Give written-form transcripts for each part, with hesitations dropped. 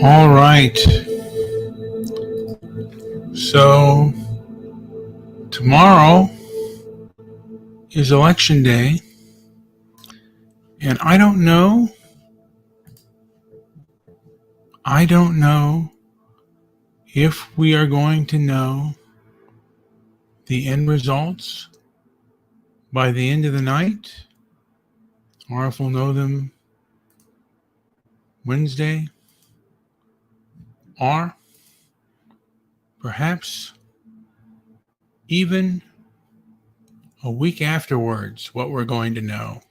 All right. So tomorrow is election day, and I don't know if we are going to know the end results by the end of the night, or if we'll know them Wednesday, or perhaps even a week afterwards, what we're going to know.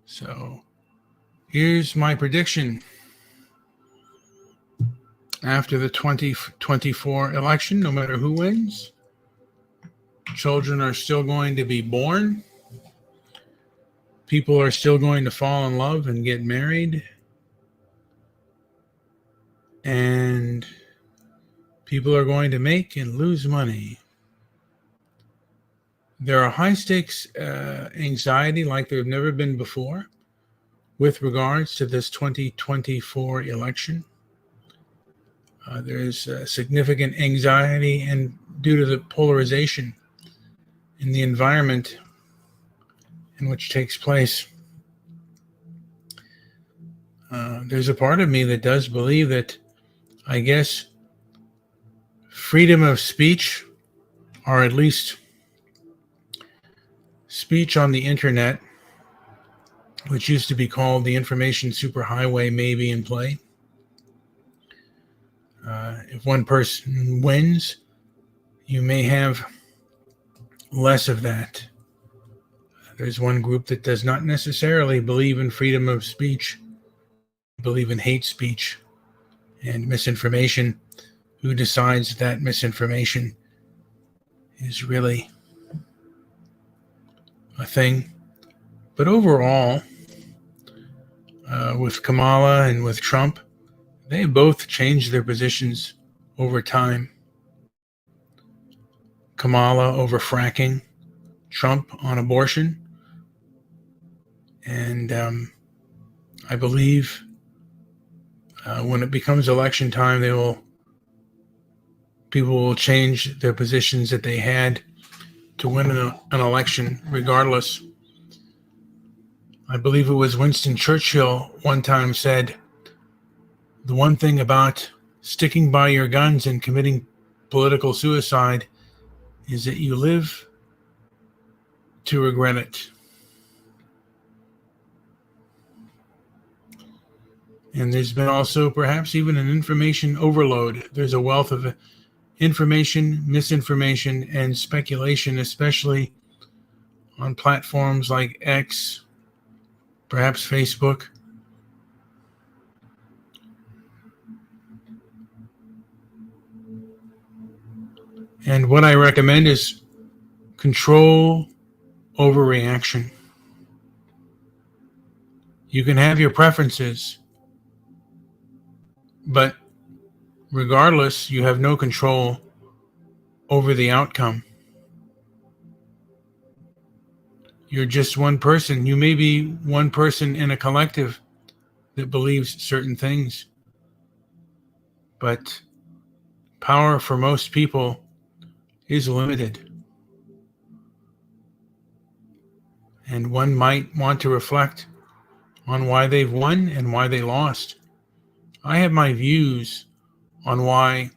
So here's my prediction. After the 2024 election, no matter who wins, children are still going to be born. People are still going to fall in love and get married. And people are going to make and lose money. There are high stakes anxiety like there have never been before with regards to this 2024 election. There's significant anxiety and due to the polarization in the environment in which takes place. There's a part of me that does believe that, I guess, freedom of speech, or at least speech on the internet, which used to be called the information superhighway, may be in play. If one person wins, you may have less of that. There's one group that does not necessarily believe in freedom of speech, believe in hate speech and misinformation, who decides that misinformation is really a thing. But overall, with Kamala and with Trump, they both changed their positions over time. Kamala over fracking, Trump on abortion. And I believe when it becomes election time, people will change their positions that they had to win an election regardless. I believe it was Winston Churchill one time said, the one thing about sticking by your guns and committing political suicide is that you live to regret it. And there's been also perhaps even an information overload. There's a wealth of information, misinformation, and speculation, especially on platforms like X, perhaps Facebook. And what I recommend is control over reaction. You can have your preferences, but regardless, you have no control over the outcome. You're just one person. You may be one person in a collective that believes certain things, but power for most people is limited. And one might want to reflect on why they've won and why they lost. I have my views on why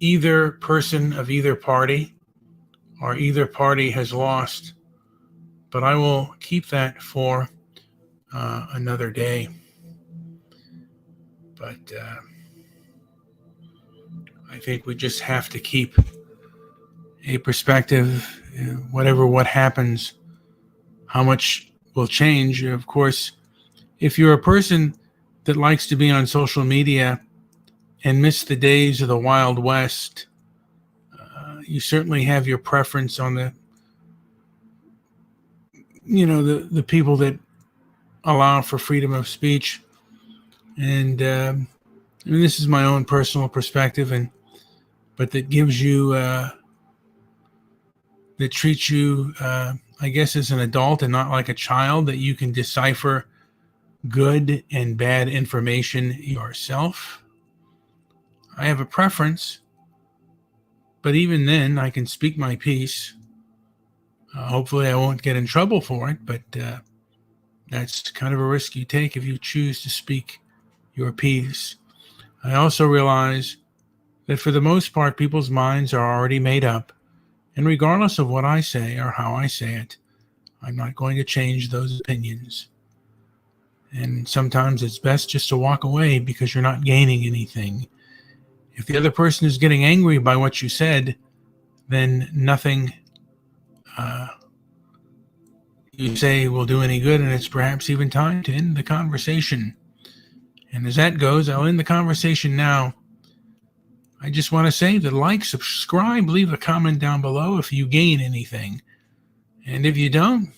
either person of either party or either party has lost, but I will keep that for another day. But I think we just have to keep a perspective, what happens, how much will change. Of course, if you're a person that likes to be on social media and miss the days of the Wild West, you certainly have your preference on the people that allow for freedom of speech. And this is my own personal perspective, but that gives you, that treats you, I I guess, as an adult and not like a child, that you can decipher good and bad information yourself. I have a preference, but even then, I can speak my piece. Hopefully, I won't get in trouble for it, but that's kind of a risk you take if you choose to speak your piece. I also realize that for the most part, people's minds are already made up, and regardless of what I say or how I say it, I'm not going to change those opinions. And sometimes it's best just to walk away because you're not gaining anything. If the other person is getting angry by what you said, then nothing you say will do any good, and it's perhaps even time to end the conversation. And as that goes, I'll end the conversation now. I just want to say that like, subscribe, leave a comment down below if you gain anything. And if you don't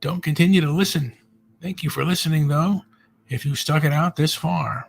continue to listen. Thank you for listening, though, if you stuck it out this far.